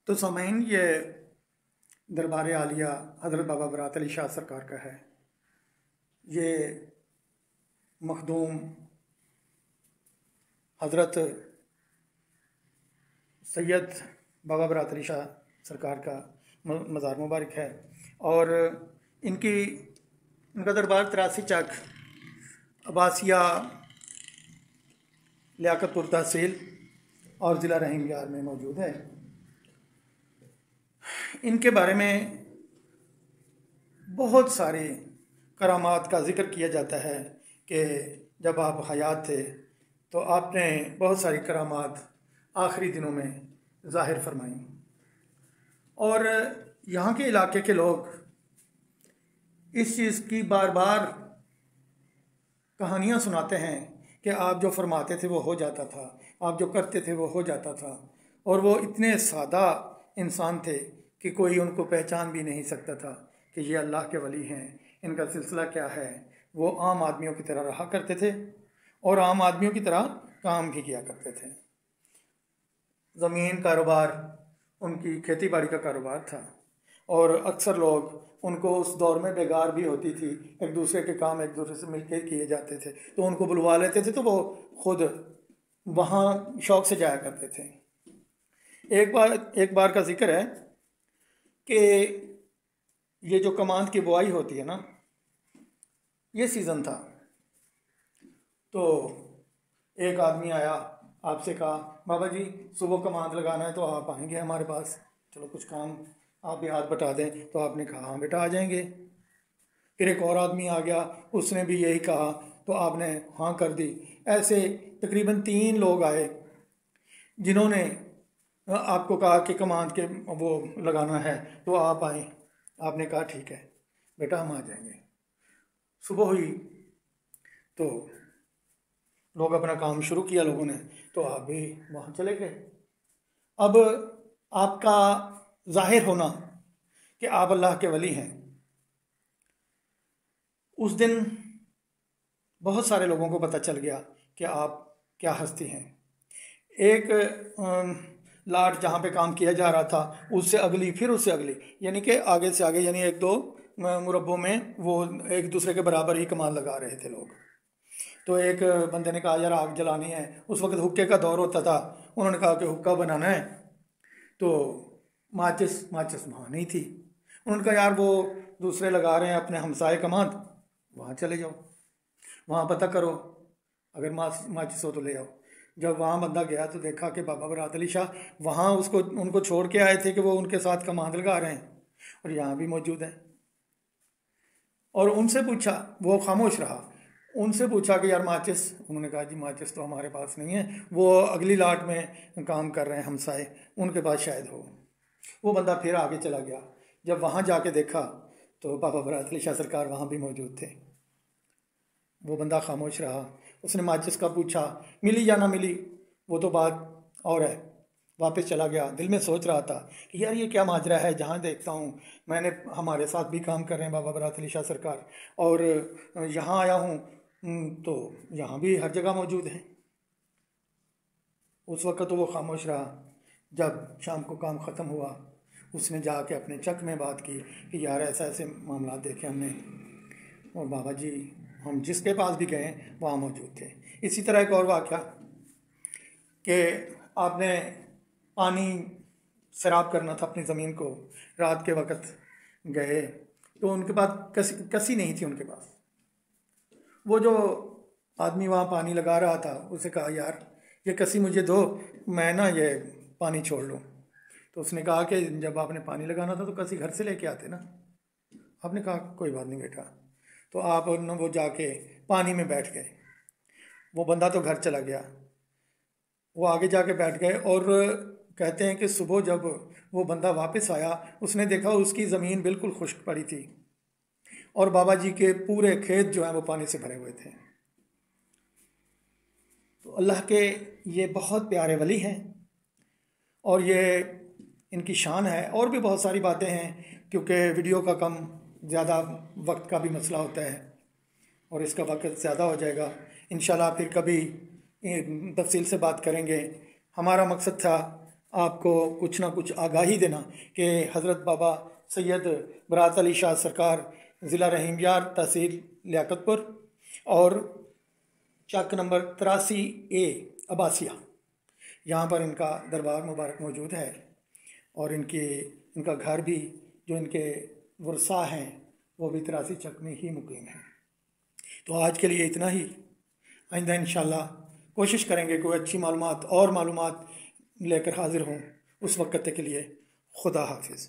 तो सामईन ये दरबार आलिया हज़रत बाबा बरात अली शाह सरकार का है। ये मखदूम हज़रत सैयद बाबा बरात अली शाह सरकार का मज़ार मुबारक है और इनका दरबार 83 चक अब्बासिया लियाकतपुर तहसील और ज़िला रहीम यार में मौजूद है। इनके बारे में बहुत सारे करामात का ज़िक्र किया जाता है कि जब आप हयात थे तो आपने बहुत सारी करामात आखिरी दिनों में ज़ाहिर फरमाई और यहाँ के इलाके के लोग इस चीज़ की बार बार कहानियाँ सुनाते हैं कि आप जो फरमाते थे वो हो जाता था, आप जो करते थे वो हो जाता था। और वो इतने सादा इंसान थे कि कोई उनको पहचान भी नहीं सकता था कि ये अल्लाह के वली हैं, इनका सिलसिला क्या है। वो आम आदमियों की तरह रहा करते थे और आम आदमियों की तरह काम भी किया करते थे। ज़मीन कारोबार, उनकी खेती बाड़ी का कारोबार था और अक्सर लोग उनको उस दौर में बेगार भी होती थी, एक दूसरे के काम एक दूसरे से मिलकर किए जाते थे तो उनको बुलवा लेते थे, तो वो खुद वहाँ शौक़ से जाया करते थे। एक बार का जिक्र है कि ये जो कमांद की बुआई होती है ना, ये सीज़न था। तो एक आदमी आया, आपसे कहा बाबा जी सुबह कमांद लगाना है तो आप आएंगे हमारे पास, चलो कुछ काम आप भी हाथ बटा दें। तो आपने कहा हाँ बेटा आ जाएंगे। फिर एक और आदमी आ गया, उसने भी यही कहा तो आपने हाँ कर दी। ऐसे तकरीबन 3 लोग आए जिन्होंने आपको कहा कि कमांद के वो लगाना है तो आप आए। आपने कहा ठीक है बेटा हम आ जाएंगे। सुबह हुई तो लोग अपना काम शुरू किया लोगों ने, तो आप भी वहाँ चले गए। अब आपका जाहिर होना कि आप अल्लाह के वली हैं, उस दिन बहुत सारे लोगों को पता चल गया कि आप क्या हस्ती हैं। एक लाट जहाँ पे काम किया जा रहा था उससे अगली, फिर उससे अगली, यानी कि आगे से आगे, यानी 1-2 मुरब्बों में वो एक दूसरे के बराबर ही कमाल लगा रहे थे लोग। तो एक बंदे ने कहा यार आग जलानी है। उस वक्त हुक्के का दौर होता था। उन्होंने कहा कि हुक्का बनाना है, तो माचिस वहाँ नहीं थी। उन्होंने कहा यार वो दूसरे लगा रहे हैं अपने हमसाए कमांद, वहाँ चले जाओ, वहाँ पता करो, अगर माचिस हो तो ले आओ। जब वहाँ बंदा गया तो देखा कि बाबा बरात अली शाह वहाँ उनको छोड़ के आए थे कि वो उनके साथ कमांद लगा रहे हैं और यहाँ भी मौजूद है। और उनसे पूछा, वो खामोश रहा। उनसे पूछा कि यार माचिस, उन्होंने कहा जी माचिस तो हमारे पास नहीं है, वो अगली लाट में काम कर रहे हैं हमसाए, उनके पास शायद हो। वो बंदा फिर आगे चला गया। जब वहाँ जाके देखा तो बाबा बरात अली शाह सरकार वहाँ भी मौजूद थे। वो बंदा खामोश रहा। उसने माचिस का पूछा, मिली या ना मिली वो तो बात और है। वापस चला गया। दिल में सोच रहा था कि यार ये क्या माजरा है, जहाँ देखता हूँ मैंने, हमारे साथ भी काम कर रहे हैं बाबा बरात अली शाह सरकार, और यहाँ आया हूँ तो यहाँ भी हर जगह मौजूद है। उस वक्त तो वो खामोश रहा। जब शाम को काम ख़त्म हुआ उसने जाके अपने चक में बात की कि यार ऐसा ऐसे मामला देखे हमने, और बाबा जी हम जिसके पास भी गए वहाँ मौजूद थे। इसी तरह एक और वाक़या कि आपने पानी सैराब करना था अपनी ज़मीन को, रात के वक़्त गए तो उनके पास कसी नहीं थी उनके पास। वो जो आदमी वहाँ पानी लगा रहा था उसे कहा यार ये कसी मुझे दो, मैं ना ये पानी छोड़ लूँ। तो उसने कहा कि जब आपने पानी लगाना था तो कसी घर से लेके आते ना। आपने कहा कोई बात नहीं बेटा। तो आप न वो जाके पानी में बैठ गए। वो बंदा तो घर चला गया, वो आगे जाके बैठ गए। और कहते हैं कि सुबह जब वो बंदा वापस आया उसने देखा उसकी ज़मीन बिल्कुल खुश्क पड़ी थी और बाबा जी के पूरे खेत जो हैं वो पानी से भरे हुए थे। तो अल्लाह के ये बहुत प्यारे वली हैं और ये इनकी शान है। और भी बहुत सारी बातें हैं, क्योंकि वीडियो का कम ज़्यादा वक्त का भी मसला होता है और इसका वक्त ज़्यादा हो जाएगा। इंशाल्लाह फिर कभी तफसील से बात करेंगे। हमारा मकसद था आपको कुछ ना कुछ आगाही देना कि हज़रत बाबा सैयद बरात अली शाह सरकार, ज़िला रहीमयार, तहसील लियाकतपुर और चक नंबर 83A अब्बासिया, यहाँ पर इनका दरबार मुबारक मौजूद है। और इनका घर भी, जो इनके वर्सा हैं, वो भी 83 चक में ही मुकीम है। तो आज के लिए इतना ही। आइंदा इंशाल्लाह कोशिश करेंगे कोई अच्छी मालूमात लेकर हाजिर हूँ। उस वक्त के लिए खुदा हाफिज़।